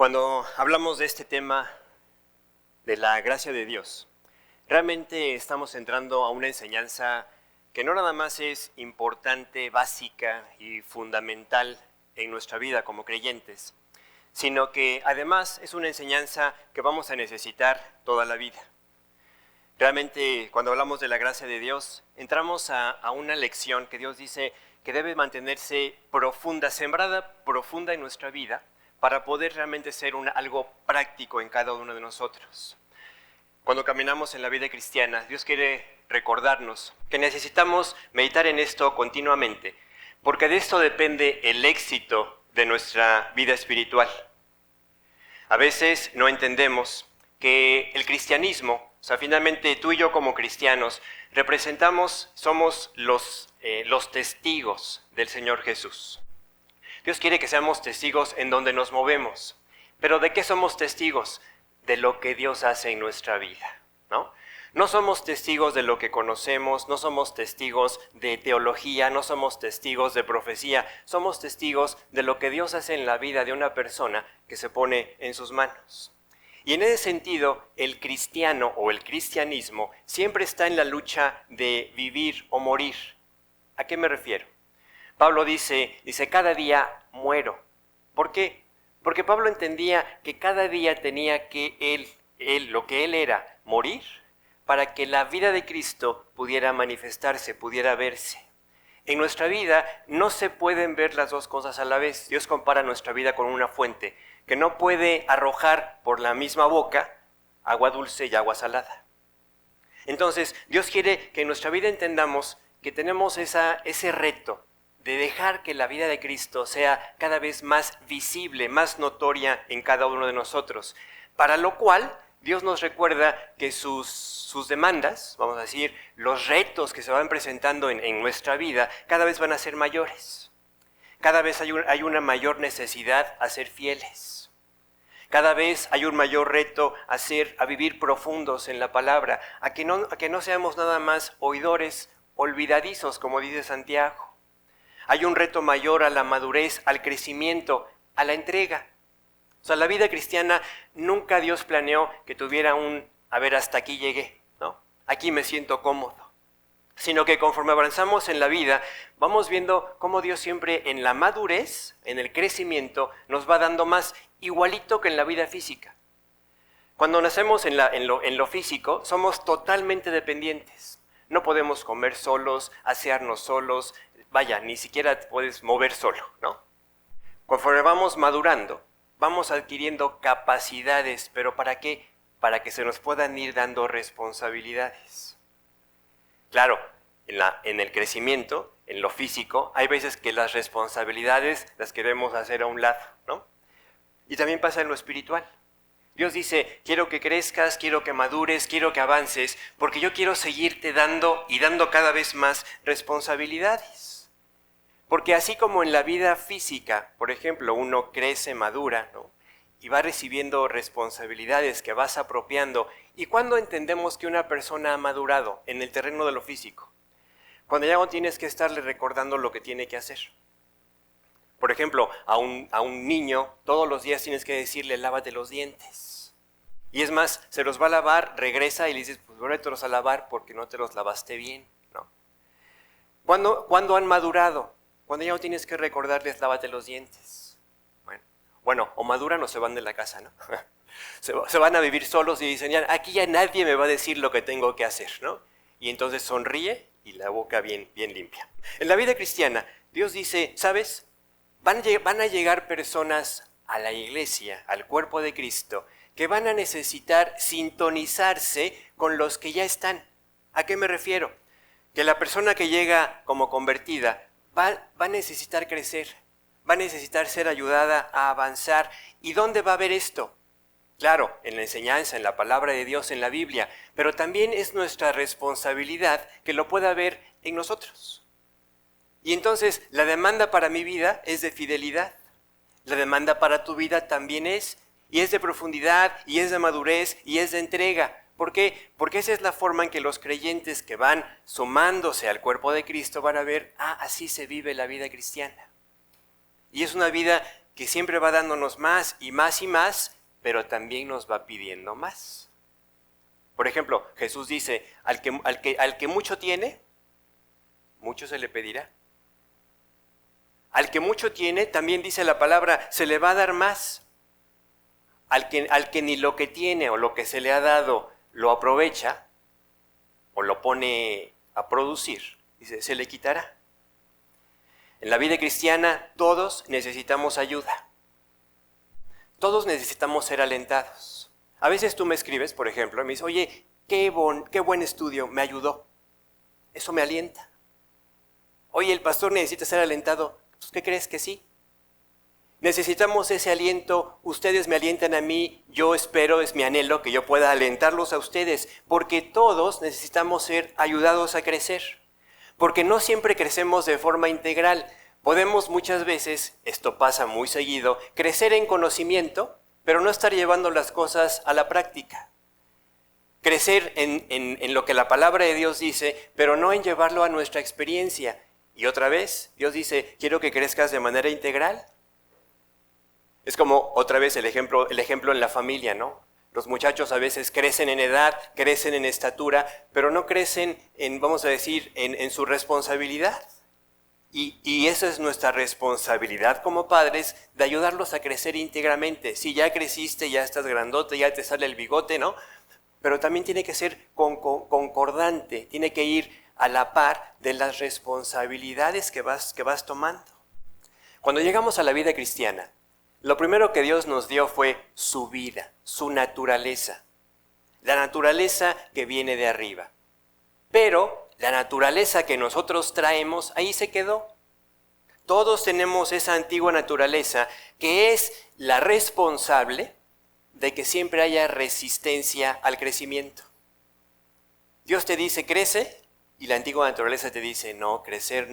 Cuando hablamos de este tema de la gracia de Dios, realmente estamos entrando a una enseñanza que no nada más es importante, básica y fundamental en nuestra vida como creyentes, sino que además es una enseñanza que vamos a necesitar toda la vida. Realmente, cuando hablamos de la gracia de Dios, entramos a una lección que Dios dice que debe mantenerse profunda, sembrada profunda en nuestra vida, para poder realmente ser algo práctico en cada uno de nosotros. Cuando caminamos en la vida cristiana, Dios quiere recordarnos que necesitamos meditar en esto continuamente, porque de esto depende el éxito de nuestra vida espiritual. A veces no entendemos que el cristianismo, finalmente tú y yo como cristianos, somos los testigos del Señor Jesús. Dios quiere que seamos testigos en donde nos movemos. ¿Pero de qué somos testigos? De lo que Dios hace en nuestra vida, ¿no? No somos testigos de lo que conocemos, no somos testigos de teología, no somos testigos de profecía, somos testigos de lo que Dios hace en la vida de una persona que se pone en sus manos. Y en ese sentido, el cristiano o el cristianismo siempre está en la lucha de vivir o morir. ¿A qué me refiero? Pablo dice, cada día muero. ¿Por qué? Porque Pablo entendía que cada día tenía que lo que él era, morir, para que la vida de Cristo pudiera manifestarse, pudiera verse. En nuestra vida no se pueden ver las dos cosas a la vez. Dios compara nuestra vida con una fuente que no puede arrojar por la misma boca agua dulce y agua salada. Entonces, Dios quiere que en nuestra vida entendamos que tenemos ese reto de dejar que la vida de Cristo sea cada vez más visible, más notoria en cada uno de nosotros, para lo cual Dios nos recuerda que sus demandas, vamos a decir, los retos que se van presentando en nuestra vida, cada vez van a ser mayores. Cada vez hay una mayor necesidad a ser fieles. Cada vez hay un mayor reto a vivir profundos en la palabra, a que no seamos nada más oidores olvidadizos, como dice Santiago. Hay un reto mayor a la madurez, al crecimiento, a la entrega. La vida cristiana nunca Dios planeó que tuviera hasta aquí llegué, ¿no? Aquí me siento cómodo. Sino que conforme avanzamos en la vida, vamos viendo cómo Dios siempre en la madurez, en el crecimiento, nos va dando más, igualito que en la vida física. Cuando nacemos en lo físico, somos totalmente dependientes. No podemos comer solos, asearnos solos, ni siquiera te puedes mover solo, ¿no? Conforme vamos madurando, vamos adquiriendo capacidades, ¿pero para qué? Para que se nos puedan ir dando responsabilidades. Claro, en el crecimiento, en lo físico, hay veces que las responsabilidades las queremos hacer a un lado, ¿no? Y también pasa en lo espiritual. Dios dice, quiero que crezcas, quiero que madures, quiero que avances, porque yo quiero seguirte dando cada vez más responsabilidades. Porque así como en la vida física, por ejemplo, uno crece, madura, ¿no? Y va recibiendo responsabilidades que vas apropiando. ¿Y cuándo entendemos que una persona ha madurado en el terreno de lo físico? Cuando ya no tienes que estarle recordando lo que tiene que hacer. Por ejemplo, a un niño todos los días tienes que decirle, lávate los dientes. Y es más, se los va a lavar, regresa y le dices, pues vuélvetelos a lavar porque no te los lavaste bien, ¿no? ¿Cuándo han madurado? Cuando ya no tienes que recordarles, lávate los dientes. Bueno, o maduran o se van de la casa, ¿no? Se van a vivir solos y dicen, aquí ya nadie me va a decir lo que tengo que hacer, ¿no? Y entonces sonríe y la boca bien limpia. En la vida cristiana, Dios dice, ¿sabes? Van a llegar personas a la iglesia, al cuerpo de Cristo, que van a necesitar sintonizarse con los que ya están. ¿A qué me refiero? Que la persona que llega como convertida va a necesitar crecer, va a necesitar ser ayudada a avanzar. ¿Y dónde va a haber esto? Claro, en la enseñanza, en la palabra de Dios, en la Biblia, pero también es nuestra responsabilidad que lo pueda ver en nosotros. Y entonces, la demanda para mi vida es de fidelidad. La demanda para tu vida también es de profundidad, y es de madurez, y es de entrega. ¿Por qué? Porque esa es la forma en que los creyentes que van sumándose al cuerpo de Cristo van a ver, así se vive la vida cristiana. Y es una vida que siempre va dándonos más y más y más, pero también nos va pidiendo más. Por ejemplo, Jesús dice, al que mucho tiene, mucho se le pedirá. Al que mucho tiene, también dice la palabra, se le va a dar más. Al que ni lo que tiene o lo que se le ha dado lo aprovecha o lo pone a producir, dice, se le quitará. En la vida cristiana todos necesitamos ayuda. Todos necesitamos ser alentados. A veces tú me escribes, por ejemplo, y me dices, oye, qué buen estudio, me ayudó. Eso me alienta. Oye, el pastor necesita ser alentado. ¿Pues qué crees que sí? Necesitamos ese aliento, ustedes me alientan a mí, yo espero, es mi anhelo que yo pueda alentarlos a ustedes, porque todos necesitamos ser ayudados a crecer, porque no siempre crecemos de forma integral. Podemos muchas veces, esto pasa muy seguido, crecer en conocimiento, pero no estar llevando las cosas a la práctica. Crecer en lo que la palabra de Dios dice, pero no en llevarlo a nuestra experiencia. Y otra vez, Dios dice, quiero que crezcas de manera integral. Es como otra vez el ejemplo en la familia, ¿no? Los muchachos a veces crecen en edad, crecen en estatura, pero no crecen vamos a decir, en su responsabilidad. Y esa es nuestra responsabilidad como padres, de ayudarlos a crecer íntegramente. Si ya creciste, ya estás grandote, ya te sale el bigote, ¿no? Pero también tiene que ser concordante, tiene que ir a la par de las responsabilidades que vas tomando. Cuando llegamos a la vida cristiana, lo primero que Dios nos dio fue su vida, su naturaleza. La naturaleza que viene de arriba. Pero la naturaleza que nosotros traemos, ahí se quedó. Todos tenemos esa antigua naturaleza que es la responsable de que siempre haya resistencia al crecimiento. Dios te dice, crece, y la antigua naturaleza te dice, no, crecer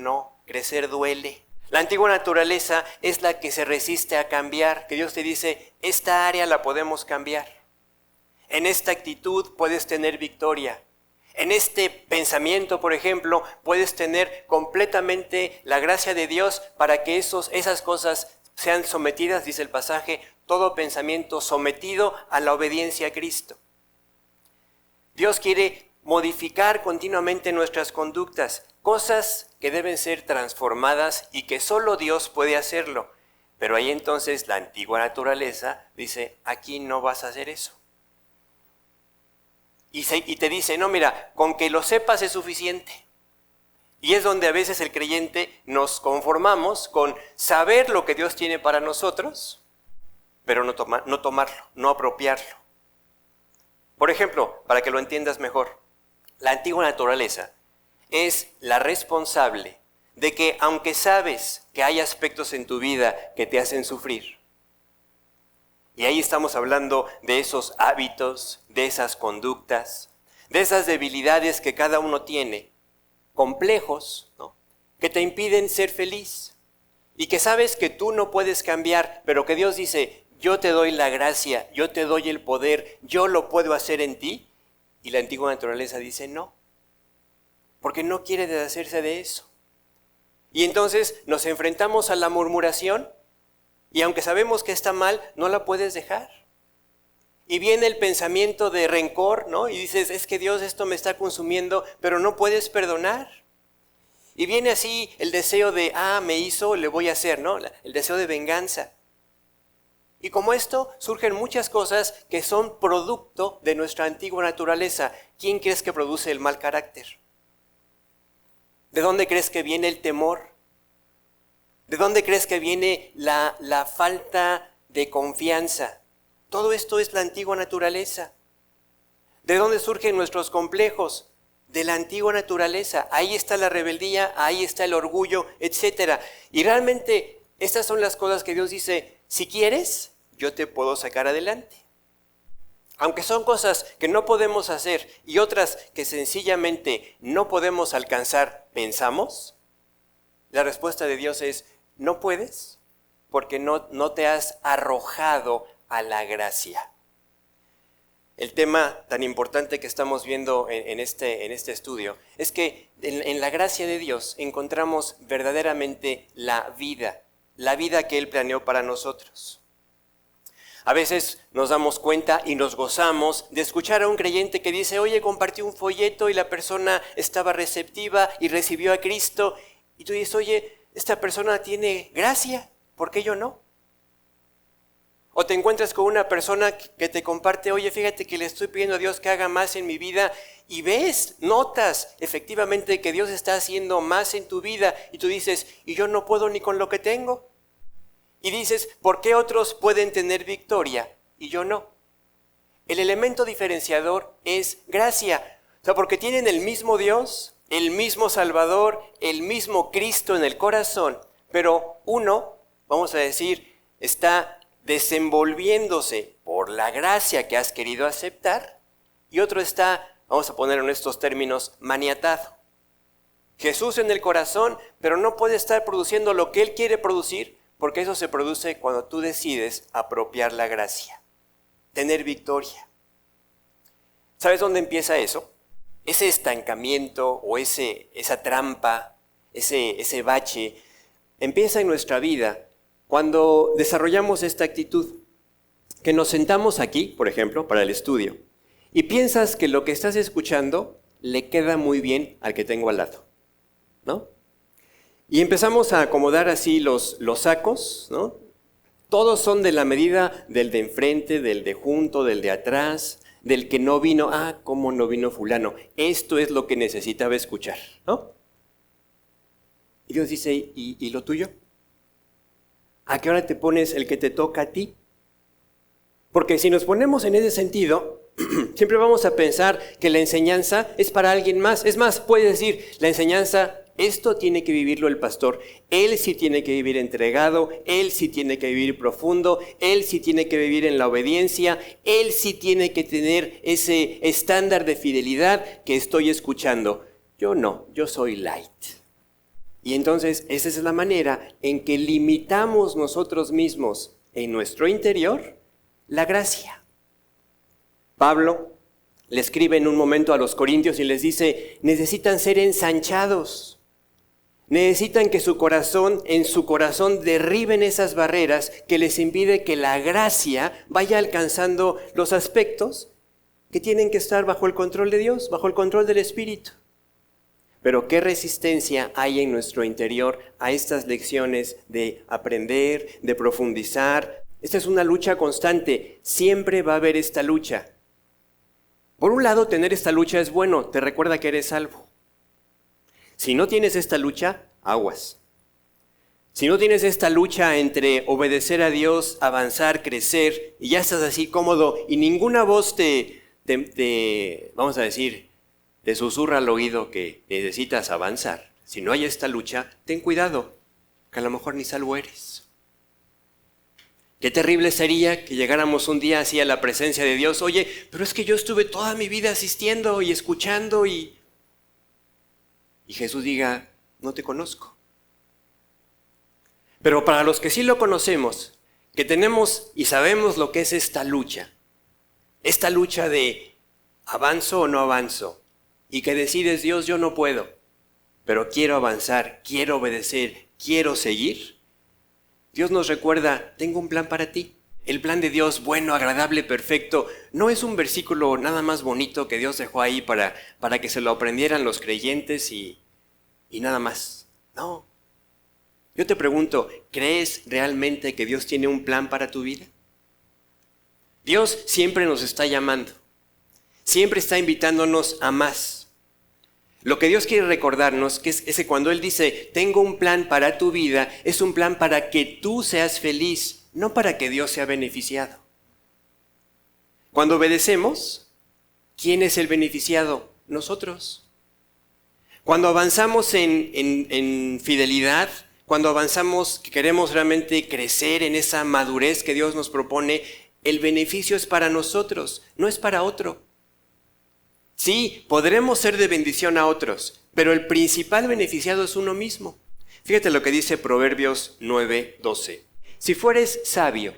duele. La antigua naturaleza es la que se resiste a cambiar, que Dios te dice, esta área la podemos cambiar. En esta actitud puedes tener victoria. En este pensamiento, por ejemplo, puedes tener completamente la gracia de Dios para que esas cosas sean sometidas, dice el pasaje, todo pensamiento sometido a la obediencia a Cristo. Dios quiere modificar continuamente nuestras conductas, cosas que deben ser transformadas y que solo Dios puede hacerlo. Pero ahí entonces la antigua naturaleza dice, aquí no vas a hacer eso. Y te dice, no, mira, con que lo sepas es suficiente. Y es donde a veces el creyente nos conformamos con saber lo que Dios tiene para nosotros, pero no tomarlo, no apropiarlo. Por ejemplo, para que lo entiendas mejor, la antigua naturaleza es la responsable de que aunque sabes que hay aspectos en tu vida que te hacen sufrir, y ahí estamos hablando de esos hábitos, de esas conductas, de esas debilidades que cada uno tiene, complejos, ¿no?, que te impiden ser feliz, y que sabes que tú no puedes cambiar, pero que Dios dice, yo te doy la gracia, yo te doy el poder, yo lo puedo hacer en ti, y la antigua naturaleza dice no, porque no quiere deshacerse de eso. Y entonces nos enfrentamos a la murmuración, y aunque sabemos que está mal, no la puedes dejar. Y viene el pensamiento de rencor, ¿no? Y dices, es que Dios, esto me está consumiendo, pero no puedes perdonar. Y viene así el deseo de, me hizo, le voy a hacer, ¿no? El deseo de venganza. Y como esto, surgen muchas cosas que son producto de nuestra antigua naturaleza. ¿Quién crees que produce el mal carácter? ¿De dónde crees que viene el temor? ¿De dónde crees que viene la falta de confianza? Todo esto es la antigua naturaleza. ¿De dónde surgen nuestros complejos? De la antigua naturaleza. Ahí está la rebeldía, ahí está el orgullo, etc. Y realmente estas son las cosas que Dios dice, si quieres, yo te puedo sacar adelante. Aunque son cosas que no podemos hacer y otras que sencillamente no podemos alcanzar, pensamos, la respuesta de Dios es, no puedes porque no te has arrojado a la gracia. El tema tan importante que estamos viendo en este estudio es que en la gracia de Dios encontramos verdaderamente la vida, la vida que Él planeó para nosotros. A veces nos damos cuenta y nos gozamos de escuchar a un creyente que dice, oye, compartí un folleto y la persona estaba receptiva y recibió a Cristo. Y tú dices, oye, esta persona tiene gracia, ¿por qué yo no? O te encuentras con una persona que te comparte, oye, fíjate que le estoy pidiendo a Dios que haga más en mi vida, y ves, notas efectivamente que Dios está haciendo más en tu vida, y tú dices, y yo no puedo ni con lo que tengo. Y dices, ¿por qué otros pueden tener victoria y yo no? El elemento diferenciador es gracia. O sea, porque tienen el mismo Dios, el mismo Salvador, el mismo Cristo en el corazón, pero uno, vamos a decir, está desenvolviéndose por la gracia que has querido aceptar, y otro está, vamos a poner en estos términos, maniatado. Jesús en el corazón, pero no puede estar produciendo lo que Él quiere producir, porque eso se produce cuando tú decides apropiar la gracia, tener victoria. ¿Sabes dónde empieza eso? Ese estancamiento o esa trampa, ese bache, empieza en nuestra vida cuando desarrollamos esta actitud, que nos sentamos aquí, por ejemplo, para el estudio, y piensas que lo que estás escuchando le queda muy bien al que tengo al lado, ¿no? Y empezamos a acomodar así los sacos, ¿no? Todos son de la medida del de enfrente, del de junto, del de atrás, del que no vino. Ah, ¿cómo no vino fulano? Esto es lo que necesitaba escuchar, ¿no? Y Dios dice, ¿y lo tuyo? ¿A qué hora te pones el que te toca a ti? Porque si nos ponemos en ese sentido, siempre vamos a pensar que la enseñanza es para alguien más. Es más, puedes decir, la enseñanza, esto tiene que vivirlo el pastor. Él sí tiene que vivir entregado, él sí tiene que vivir profundo, él sí tiene que vivir en la obediencia, él sí tiene que tener ese estándar de fidelidad que estoy escuchando. Yo no, yo soy light. Y entonces esa es la manera en que limitamos nosotros mismos en nuestro interior la gracia. Pablo le escribe en un momento a los corintios y les dice, necesitan ser ensanchados. Necesitan que en su corazón derriben esas barreras que les impide que la gracia vaya alcanzando los aspectos que tienen que estar bajo el control de Dios, bajo el control del Espíritu. Pero qué resistencia hay en nuestro interior a estas lecciones de aprender, de profundizar. Esta es una lucha constante, siempre va a haber esta lucha. Por un lado, tener esta lucha es bueno, te recuerda que eres salvo. Si no tienes esta lucha, aguas. Si no tienes esta lucha entre obedecer a Dios, avanzar, crecer, y ya estás así cómodo, y ninguna voz vamos a decir, te susurra al oído que necesitas avanzar. Si no hay esta lucha, ten cuidado, que a lo mejor ni salvo eres. Qué terrible sería que llegáramos un día así a la presencia de Dios. Oye, pero es que yo estuve toda mi vida asistiendo y escuchando y Jesús diga, no te conozco. Pero para los que sí lo conocemos, que tenemos y sabemos lo que es esta lucha de avanzo o no avanzo, y que decides, Dios, yo no puedo, pero quiero avanzar, quiero obedecer, quiero seguir. Dios nos recuerda, tengo un plan para ti. El plan de Dios, bueno, agradable, perfecto, no es un versículo nada más bonito que Dios dejó ahí para que se lo aprendieran los creyentes y nada más. No. Yo te pregunto, ¿crees realmente que Dios tiene un plan para tu vida? Dios siempre nos está llamando, siempre está invitándonos a más. Lo que Dios quiere recordarnos es que cuando Él dice, tengo un plan para tu vida, es un plan para que tú seas feliz, no para que Dios sea beneficiado. Cuando obedecemos, ¿quién es el beneficiado? Nosotros. Cuando avanzamos en fidelidad, cuando avanzamos, que queremos realmente crecer en esa madurez que Dios nos propone, el beneficio es para nosotros, no es para otro. Sí, podremos ser de bendición a otros, pero el principal beneficiado es uno mismo. Fíjate lo que dice Proverbios 9:12. Si fueres sabio,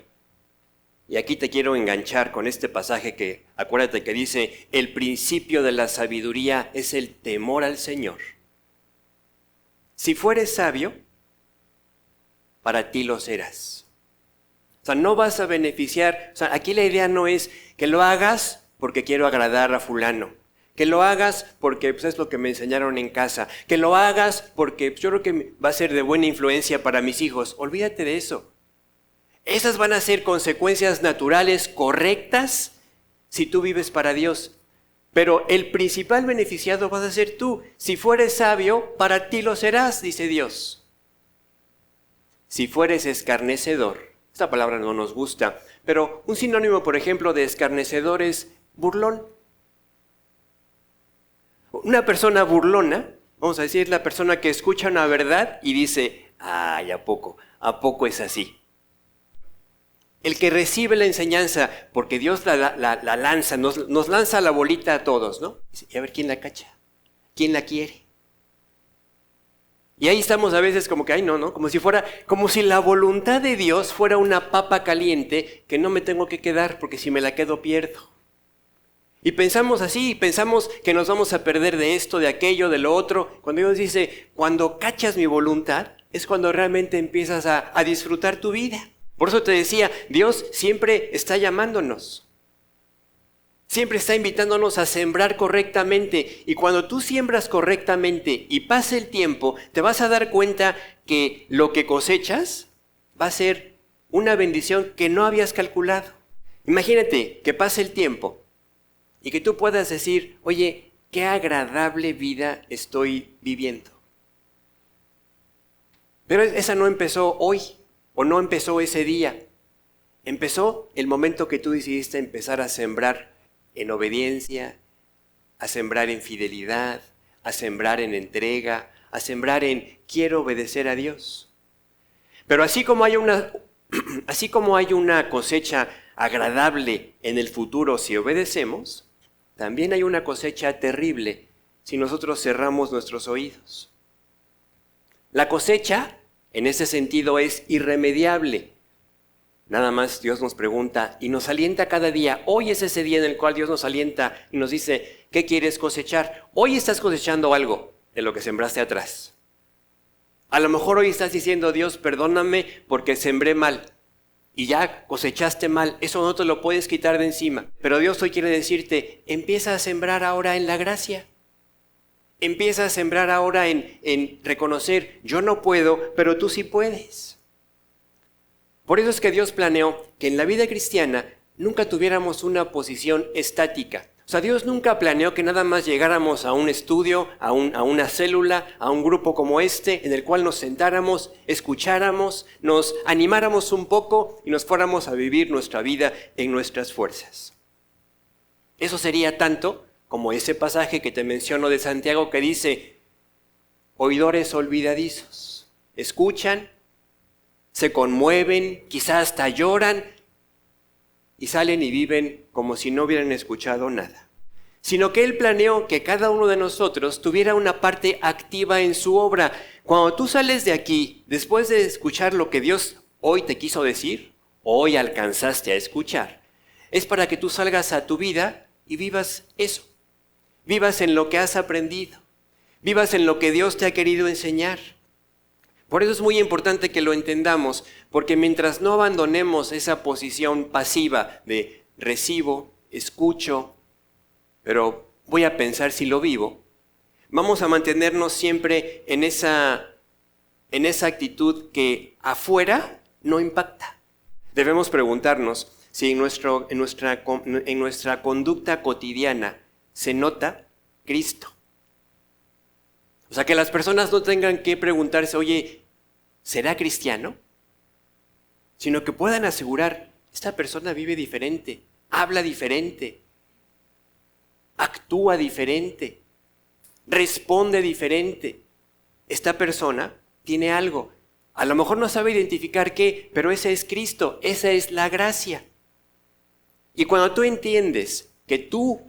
y aquí te quiero enganchar con este pasaje que, acuérdate que dice, el principio de la sabiduría es el temor al Señor. Si fueres sabio, para ti lo serás. O sea, no vas a beneficiar. O sea, aquí la idea no es que lo hagas porque quiero agradar a fulano. Que lo hagas porque pues, es lo que me enseñaron en casa. Que lo hagas porque pues, yo creo que va a ser de buena influencia para mis hijos. Olvídate de eso. Esas van a ser consecuencias naturales correctas si tú vives para Dios. Pero el principal beneficiado vas a ser tú. Si fueres sabio, para ti lo serás, dice Dios. Si fueres escarnecedor, esta palabra no nos gusta, pero un sinónimo, por ejemplo, de escarnecedor es burlón. Una persona burlona, vamos a decir, la persona que escucha una verdad y dice, ay, ¿a poco es así? El que recibe la enseñanza, porque Dios la lanza, nos lanza la bolita a todos, ¿no? Y a ver quién la cacha, quién la quiere. Y ahí estamos a veces como que, ay, no, como si la voluntad de Dios fuera una papa caliente que no me tengo que quedar, porque si me la quedo pierdo. Y pensamos así, pensamos que nos vamos a perder de esto, de aquello, de lo otro. Cuando Dios dice, cuando cachas mi voluntad, es cuando realmente empiezas a disfrutar tu vida. Por eso te decía, Dios siempre está llamándonos. Siempre está invitándonos a sembrar correctamente. Y cuando tú siembras correctamente y pase el tiempo, te vas a dar cuenta que lo que cosechas va a ser una bendición que no habías calculado. Imagínate que pase el tiempo y que tú puedas decir, oye, qué agradable vida estoy viviendo. Pero esa no empezó hoy. O no empezó ese día. Empezó el momento que tú decidiste empezar a sembrar en obediencia, a sembrar en fidelidad, a sembrar en entrega, a sembrar en quiero obedecer a Dios. Pero así como hay una cosecha agradable en el futuro si obedecemos, también hay una cosecha terrible si nosotros cerramos nuestros oídos. La cosecha en ese sentido es irremediable. Nada más Dios nos pregunta y nos alienta cada día. Hoy es ese día en el cual Dios nos alienta y nos dice, ¿qué quieres cosechar? Hoy estás cosechando algo de lo que sembraste atrás. A lo mejor hoy estás diciendo, Dios, perdóname porque sembré mal. Y ya cosechaste mal, eso no te lo puedes quitar de encima. Pero Dios hoy quiere decirte, empieza a sembrar ahora en la gracia. Empieza a sembrar ahora en reconocer, yo no puedo, pero tú sí puedes. Por eso es que Dios planeó que en la vida cristiana nunca tuviéramos una posición estática. O sea, Dios nunca planeó que nada más llegáramos a un estudio, a una célula, a un grupo como este, en el cual nos sentáramos, escucháramos, nos animáramos un poco y nos fuéramos a vivir nuestra vida en nuestras fuerzas. Eso sería tanto como ese pasaje que te menciono de Santiago que dice, oidores olvidadizos, escuchan, se conmueven, quizás hasta lloran y salen y viven como si no hubieran escuchado nada. Sino que Él planeó que cada uno de nosotros tuviera una parte activa en su obra. Cuando tú sales de aquí, después de escuchar lo que Dios hoy te quiso decir, hoy alcanzaste a escuchar, es para que tú salgas a tu vida y vivas eso. Vivas en lo que has aprendido. Vivas en lo que Dios te ha querido enseñar. Por eso es muy importante que lo entendamos, porque mientras no abandonemos esa posición pasiva de recibo, escucho, pero voy a pensar si lo vivo, vamos a mantenernos siempre en esa actitud que afuera no impacta. Debemos preguntarnos si en nuestra conducta cotidiana se nota Cristo. O sea, que las personas no tengan que preguntarse, oye, ¿será cristiano? Sino que puedan asegurar, esta persona vive diferente, habla diferente, actúa diferente, responde diferente. Esta persona tiene algo. A lo mejor no sabe identificar qué, pero ese es Cristo, esa es la gracia. Y cuando tú entiendes que tú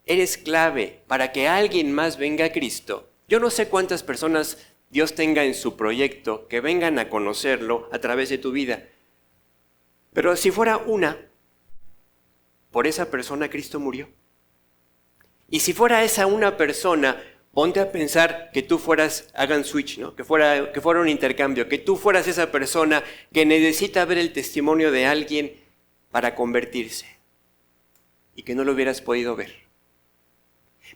eres clave para que alguien más venga a Cristo, yo no sé cuántas personas Dios tenga en su proyecto que vengan a conocerlo a través de tu vida. Pero si fuera una, por esa persona Cristo murió. Y si fuera esa una persona, Ponte a pensar que tú fueras, hagan switch, ¿no? Que fuera un intercambio, que tú fueras esa persona que necesita ver el testimonio de alguien para convertirse y que no lo hubieras podido ver.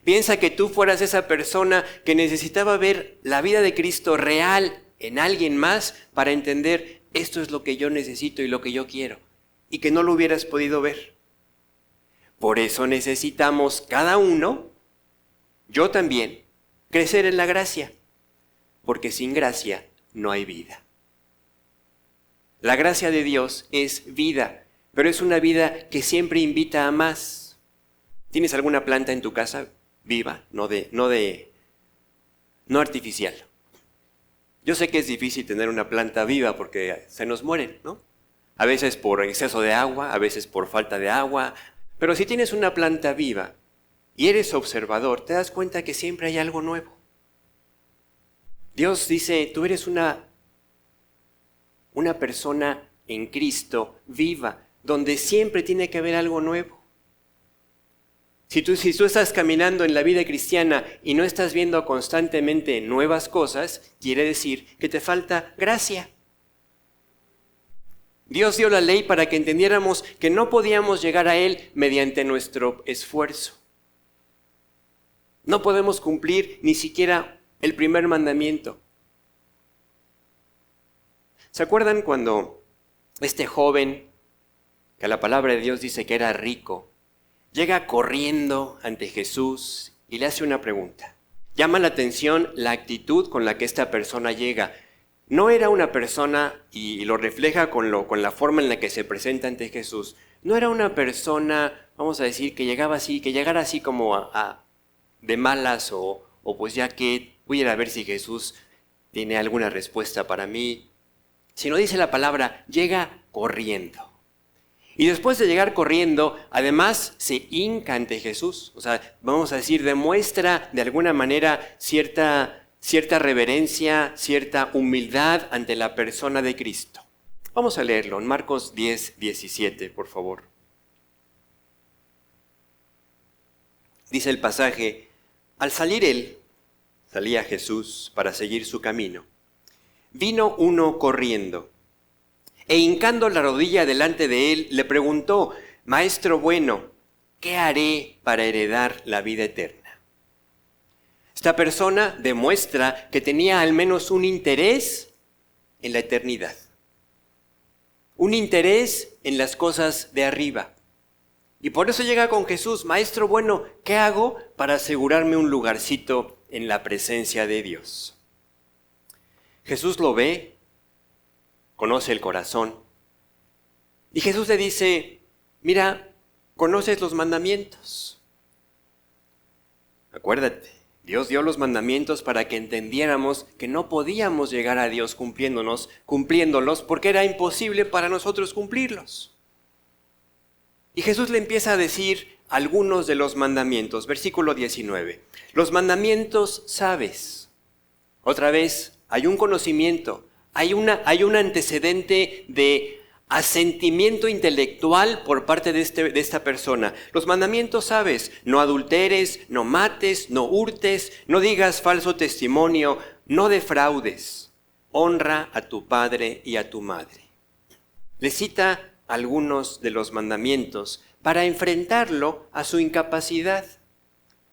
Piensa que tú fueras esa persona que necesitaba ver la vida de Cristo real en alguien más para entender esto es lo que yo necesito y lo que yo quiero, y que no lo hubieras podido ver. Por eso necesitamos cada uno, yo también, crecer en la gracia, porque sin gracia no hay vida. La gracia de Dios es vida, pero es una vida que siempre invita a más. ¿Tienes alguna planta en tu casa viva, no artificial? Yo sé que es difícil tener una planta viva porque se nos mueren, ¿no? A veces por exceso de agua, a veces por falta de agua. Pero si tienes una planta viva y eres observador, te das cuenta que siempre hay algo nuevo. Dios dice, tú eres una persona en Cristo viva, donde siempre tiene que haber algo nuevo. Si tú estás caminando en la vida cristiana y no estás viendo constantemente nuevas cosas, quiere decir que te falta gracia. Dios dio la ley para que entendiéramos que no podíamos llegar a Él mediante nuestro esfuerzo. No podemos cumplir ni siquiera el primer mandamiento. ¿Se acuerdan cuando este joven, que la palabra de Dios dice que era rico, llega corriendo ante Jesús y le hace una pregunta? Llama la atención la actitud con la que esta persona llega. No era una persona, y lo refleja con la forma en la que se presenta ante Jesús, no era una persona, vamos a decir, que llegara así como de malas o pues ya que voy a ir a ver si Jesús tiene alguna respuesta para mí, sino dice la palabra, llega corriendo. Y después de llegar corriendo, además se hinca ante Jesús. O sea, vamos a decir, demuestra de alguna manera cierta reverencia, cierta humildad ante la persona de Cristo. Vamos a leerlo en Marcos 10, 17, por favor. Dice el pasaje, al salía Jesús para seguir su camino. Vino uno corriendo, e hincando la rodilla delante de él, le preguntó, Maestro bueno, ¿qué haré para heredar la vida eterna? Esta persona demuestra que tenía al menos un interés en la eternidad. Un interés en las cosas de arriba. Y por eso llega con Jesús, Maestro bueno, ¿qué hago para asegurarme un lugarcito en la presencia de Dios? Jesús lo ve, conoce el corazón. Y Jesús le dice, mira, conoces los mandamientos. Acuérdate, Dios dio los mandamientos para que entendiéramos que no podíamos llegar a Dios cumpliéndolos porque era imposible para nosotros cumplirlos. Y Jesús le empieza a decir algunos de los mandamientos. Versículo 19. Los mandamientos sabes. Otra vez, hay un conocimiento, hay un antecedente de asentimiento intelectual por parte de esta persona. Los mandamientos sabes, no adulteres, no mates, no hurtes, no digas falso testimonio, no defraudes, honra a tu padre y a tu madre. Le cita algunos de los mandamientos para enfrentarlo a su incapacidad,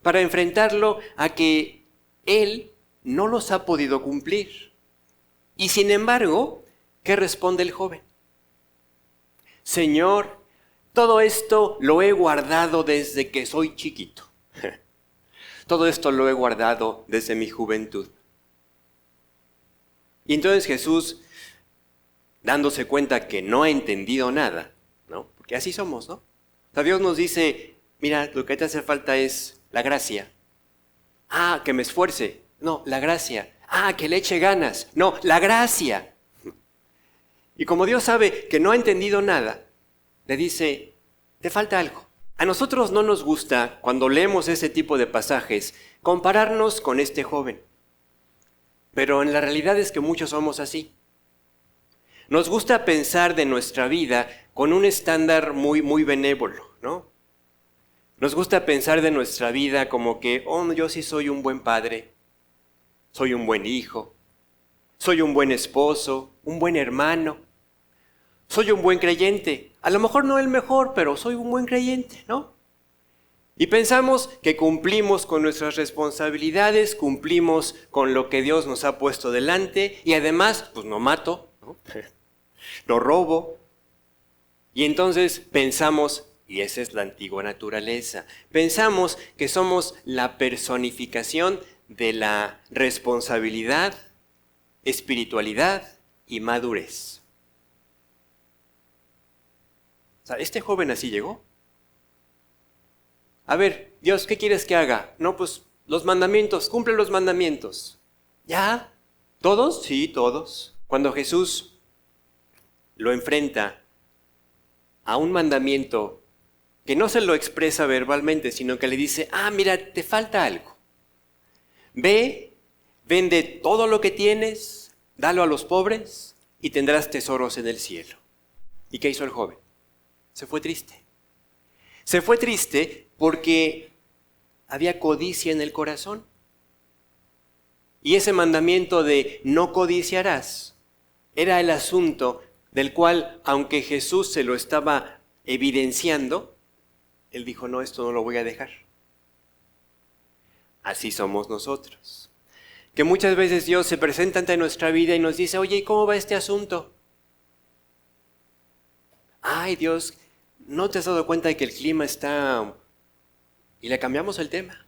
para enfrentarlo a que él no los ha podido cumplir. Y sin embargo, ¿qué responde el joven? Señor, todo esto lo he guardado desde que soy chiquito. Todo esto lo he guardado desde mi juventud. Y entonces Jesús, dándose cuenta que no ha entendido nada, ¿no? Porque así somos, ¿no? O sea, Dios nos dice, mira, lo que te hace falta es la gracia. Ah, que me esfuerce. No, la gracia. Ah, que le eche ganas. No, la gracia. Y como Dios sabe que no ha entendido nada, le dice, te falta algo. A nosotros no nos gusta, cuando leemos ese tipo de pasajes, compararnos con este joven. Pero en la realidad es que muchos somos así. Nos gusta pensar de nuestra vida con un estándar muy, muy benévolo, ¿no? Nos gusta pensar de nuestra vida como que, oh, yo sí soy un buen padre, soy un buen hijo, soy un buen esposo, un buen hermano, soy un buen creyente. A lo mejor no el mejor, pero soy un buen creyente, ¿no? Y pensamos que cumplimos con nuestras responsabilidades, cumplimos con lo que Dios nos ha puesto delante y además, pues no mato, ¿no? No robo. Y entonces pensamos, y esa es la antigua naturaleza, pensamos que somos la personificación de la responsabilidad, espiritualidad y madurez. O sea, este joven así llegó. A ver, Dios, ¿qué quieres que haga? No, pues los mandamientos, cumple los mandamientos. ¿Ya? ¿Todos? Sí, todos. Cuando Jesús lo enfrenta a un mandamiento que no se lo expresa verbalmente, sino que le dice, mira, te falta algo. Ve, vende todo lo que tienes, dalo a los pobres y tendrás tesoros en el cielo. ¿Y qué hizo el joven? Se fue triste. Se fue triste porque había codicia en el corazón. Y ese mandamiento de no codiciarás era el asunto del cual, aunque Jesús se lo estaba evidenciando, él dijo, no, esto no lo voy a dejar. Así somos nosotros. Que muchas veces Dios se presenta ante nuestra vida y nos dice, oye, ¿y cómo va este asunto? Ay, Dios, ¿no te has dado cuenta de que el clima está...? Y le cambiamos el tema,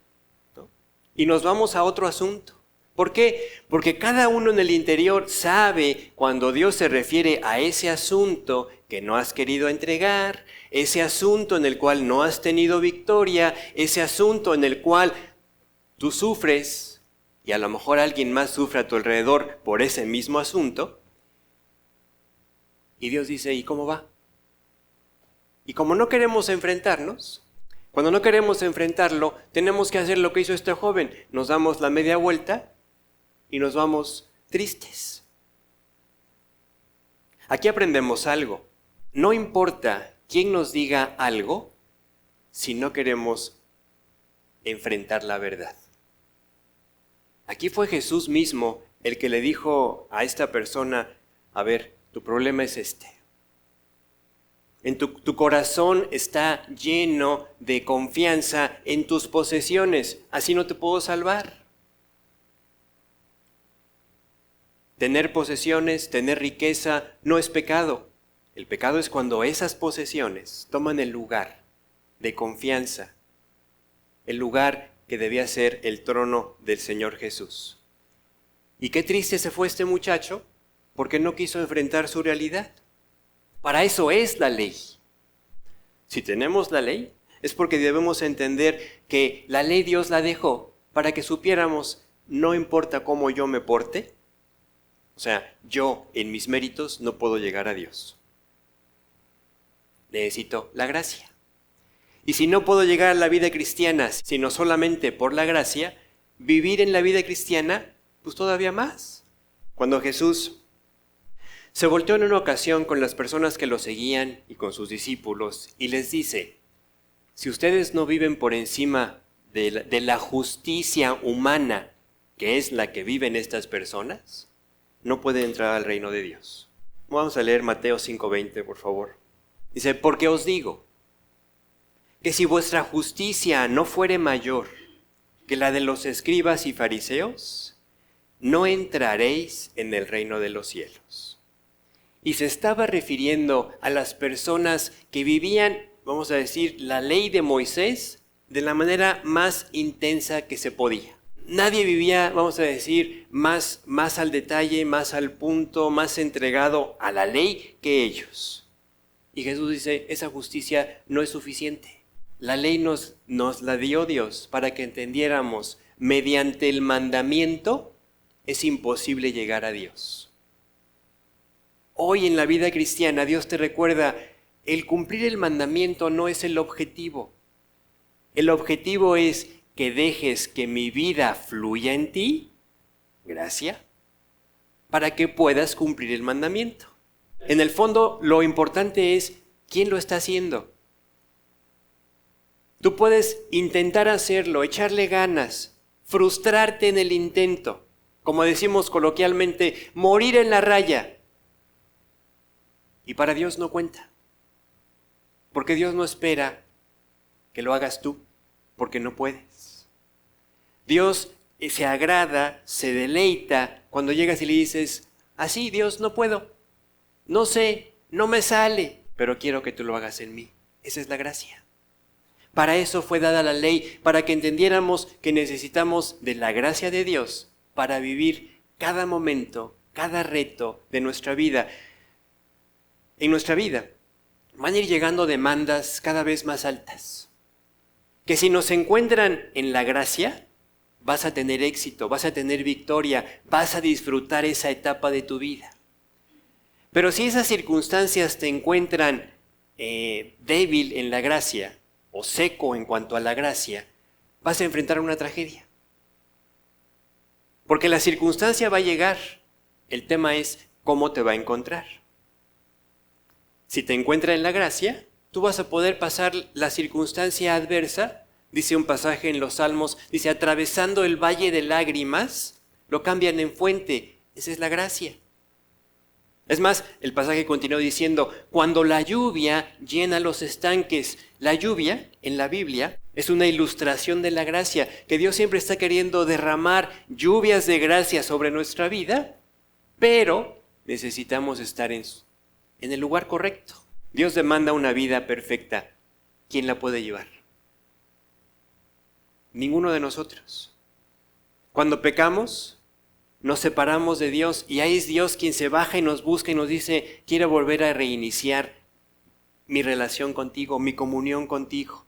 ¿no? Y nos vamos a otro asunto. ¿Por qué? Porque cada uno en el interior sabe cuando Dios se refiere a ese asunto que no has querido entregar, ese asunto en el cual no has tenido victoria, ese asunto en el cual tú sufres y a lo mejor alguien más sufre a tu alrededor por ese mismo asunto. Y Dios dice, ¿y cómo va? Y como no queremos enfrentarnos, cuando no queremos enfrentarlo, tenemos que hacer lo que hizo este joven. Nos damos la media vuelta y nos vamos tristes. Aquí aprendemos algo. No importa quién nos diga algo si no queremos enfrentar la verdad. Aquí fue Jesús mismo el que le dijo a esta persona, a ver, tu problema es este. En tu corazón está lleno de confianza en tus posesiones, así no te puedo salvar. Tener posesiones, tener riqueza, no es pecado. El pecado es cuando esas posesiones toman el lugar de confianza, el lugar que debía ser el trono del Señor Jesús. Y qué triste se fue este muchacho porque no quiso enfrentar su realidad. Para eso es la ley. Si tenemos la ley, es porque debemos entender que la ley Dios la dejó para que supiéramos, no importa cómo yo me porte, o sea, yo en mis méritos no puedo llegar a Dios. Necesito la gracia. Y si no puedo llegar a la vida cristiana, sino solamente por la gracia, vivir en la vida cristiana, pues todavía más. Cuando Jesús se volteó en una ocasión con las personas que lo seguían y con sus discípulos y les dice, si ustedes no viven por encima de la justicia humana, que es la que viven estas personas, no pueden entrar al reino de Dios. Vamos a leer Mateo 5:20, por favor. Dice, porque os digo, que si vuestra justicia no fuere mayor que la de los escribas y fariseos, no entraréis en el reino de los cielos. Y se estaba refiriendo a las personas que vivían, vamos a decir, la ley de Moisés de la manera más intensa que se podía. Nadie vivía, vamos a decir, más al detalle, más al punto, más entregado a la ley que ellos. Y Jesús dice, esa justicia no es suficiente. La ley nos la dio Dios para que entendiéramos, mediante el mandamiento es imposible llegar a Dios. Hoy en la vida cristiana Dios te recuerda, el cumplir el mandamiento no es el objetivo. El objetivo es que dejes que mi vida fluya en ti, gracia, para que puedas cumplir el mandamiento. En el fondo, lo importante es quién lo está haciendo. Tú puedes intentar hacerlo, echarle ganas, frustrarte en el intento, como decimos coloquialmente, morir en la raya. Y para Dios no cuenta, porque Dios no espera que lo hagas tú, porque no puedes. Dios se agrada, se deleita cuando llegas y le dices, así Dios, no puedo, no sé, no me sale, pero quiero que tú lo hagas en mí. Esa es la gracia. Para eso fue dada la ley, para que entendiéramos que necesitamos de la gracia de Dios para vivir cada momento, cada reto de nuestra vida. En nuestra vida van a ir llegando demandas cada vez más altas, que si nos encuentran en la gracia, vas a tener éxito, vas a tener victoria, vas a disfrutar esa etapa de tu vida. Pero si esas circunstancias te encuentran débil en la gracia o seco en cuanto a la gracia, vas a enfrentar una tragedia. Porque la circunstancia va a llegar, el tema es cómo te va a encontrar. Si te encuentra en la gracia, tú vas a poder pasar la circunstancia adversa. Dice un pasaje en los Salmos, dice, atravesando el valle de lágrimas, lo cambian en fuente. Esa es la gracia. Es más, el pasaje continúa diciendo, cuando la lluvia llena los estanques. La lluvia, en la Biblia, es una ilustración de la gracia, que Dios siempre está queriendo derramar lluvias de gracia sobre nuestra vida, pero necesitamos estar en el lugar correcto. Dios demanda una vida perfecta. ¿Quién la puede llevar? Ninguno de nosotros. Cuando pecamos, nos separamos de Dios y ahí es Dios quien se baja y nos busca y nos dice, quiero volver a reiniciar mi relación contigo, mi comunión contigo.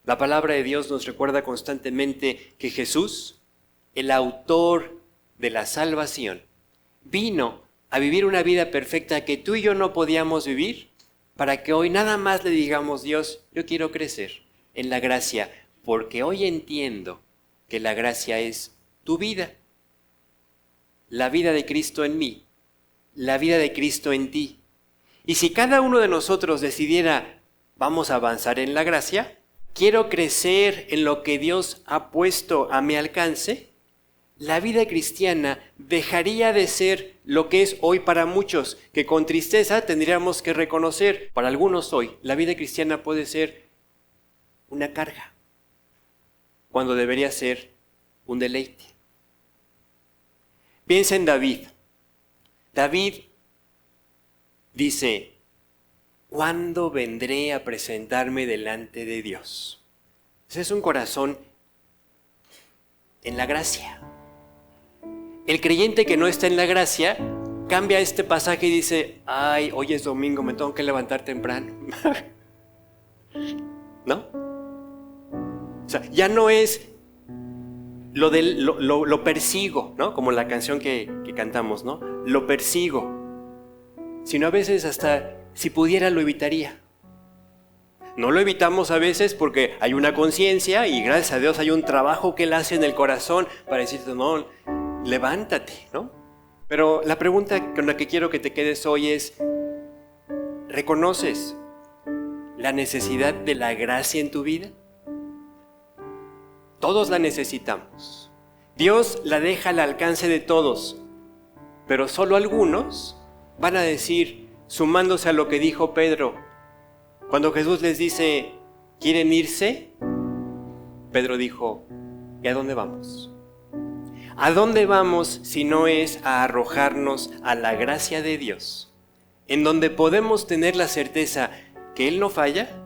La palabra de Dios nos recuerda constantemente que Jesús, el autor de la salvación, vino a vivir una vida perfecta que tú y yo no podíamos vivir, para que hoy nada más le digamos, Dios, yo quiero crecer en la gracia, porque hoy entiendo que la gracia es tu vida, la vida de Cristo en mí, la vida de Cristo en ti. Y si cada uno de nosotros decidiera, vamos a avanzar en la gracia, quiero crecer en lo que Dios ha puesto a mi alcance, la vida cristiana dejaría de ser lo que es hoy para muchos, que con tristeza tendríamos que reconocer. Para algunos hoy, la vida cristiana puede ser una carga, cuando debería ser un deleite. Piensa en David. David dice, ¿cuándo vendré a presentarme delante de Dios? Ese es un corazón en la gracia. El creyente que no está en la gracia cambia este pasaje y dice, ay, hoy es domingo, me tengo que levantar temprano. ¿No? O sea, ya no es lo persigo, ¿no? Como la canción que cantamos, ¿no? Lo persigo. Sino a veces hasta si pudiera lo evitaría. No lo evitamos a veces porque hay una conciencia y gracias a Dios hay un trabajo que Él hace en el corazón para decirte, no, levántate, ¿no? Pero la pregunta con la que quiero que te quedes hoy es, ¿reconoces la necesidad de la gracia en tu vida? Todos la necesitamos. Dios la deja al alcance de todos, pero solo algunos van a decir, sumándose a lo que dijo Pedro, cuando Jesús les dice, ¿quieren irse? Pedro dijo, ¿y a dónde vamos? ¿A dónde vamos si no es a arrojarnos a la gracia de Dios, en donde podemos tener la certeza que Él no falla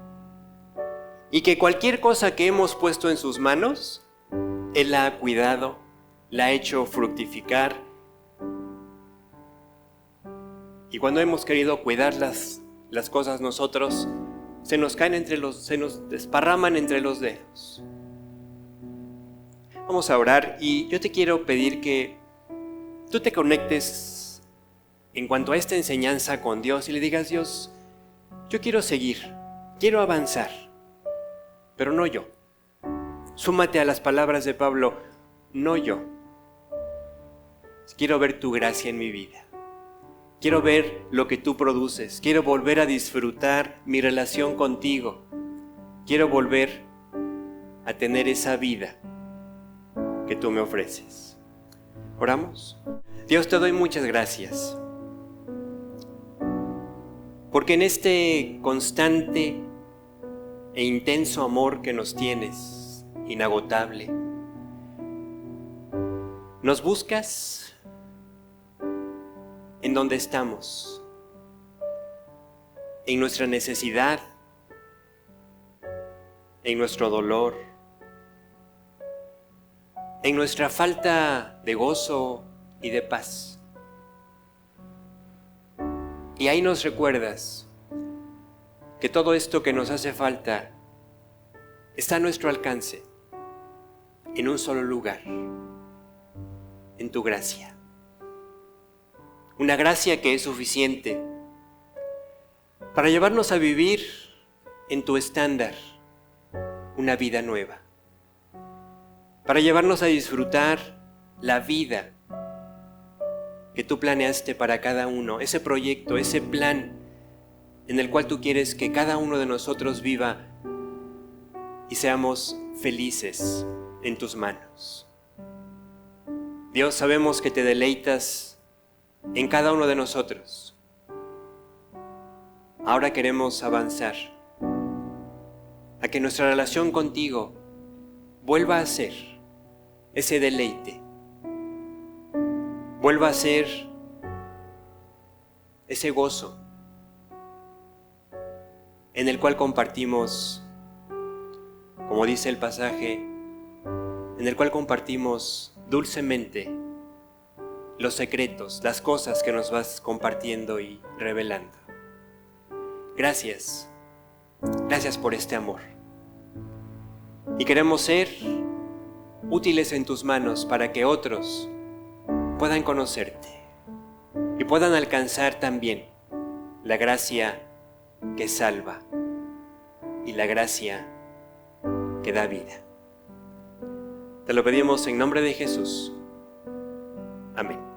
y que cualquier cosa que hemos puesto en sus manos, Él la ha cuidado, la ha hecho fructificar? Y cuando hemos querido cuidar las cosas nosotros, se nos desparraman entre los dedos. Vamos a orar y yo te quiero pedir que tú te conectes en cuanto a esta enseñanza con Dios y le digas, Dios, yo quiero seguir, quiero avanzar, pero no yo. Súmate a las palabras de Pablo, no yo. Quiero ver tu gracia en mi vida. Quiero ver lo que tú produces. Quiero volver a disfrutar mi relación contigo. quiero volver a tener esa vida que tú me ofreces. ¿Oramos? Dios, te doy muchas gracias, porque en este constante e intenso amor que nos tienes, inagotable, nos buscas en donde estamos, en nuestra necesidad, en nuestro dolor, en nuestra falta de gozo y de paz. Y ahí nos recuerdas que todo esto que nos hace falta está a nuestro alcance, en un solo lugar, en tu gracia. Una gracia que es suficiente para llevarnos a vivir en tu estándar una vida nueva, para llevarnos a disfrutar la vida que tú planeaste para cada uno, ese proyecto, ese plan en el cual tú quieres que cada uno de nosotros viva y seamos felices en tus manos. Dios, sabemos que te deleitas en cada uno de nosotros. Ahora queremos avanzar a que nuestra relación contigo vuelva a ser ese deleite, vuelva a ser ese gozo en el cual compartimos, como dice el pasaje, en el cual compartimos dulcemente los secretos, las cosas que nos vas compartiendo y revelando. Gracias, gracias por este amor. Y queremos ser útiles en tus manos para que otros puedan conocerte y puedan alcanzar también la gracia que salva y la gracia que da vida. Te lo pedimos en nombre de Jesús. Amén.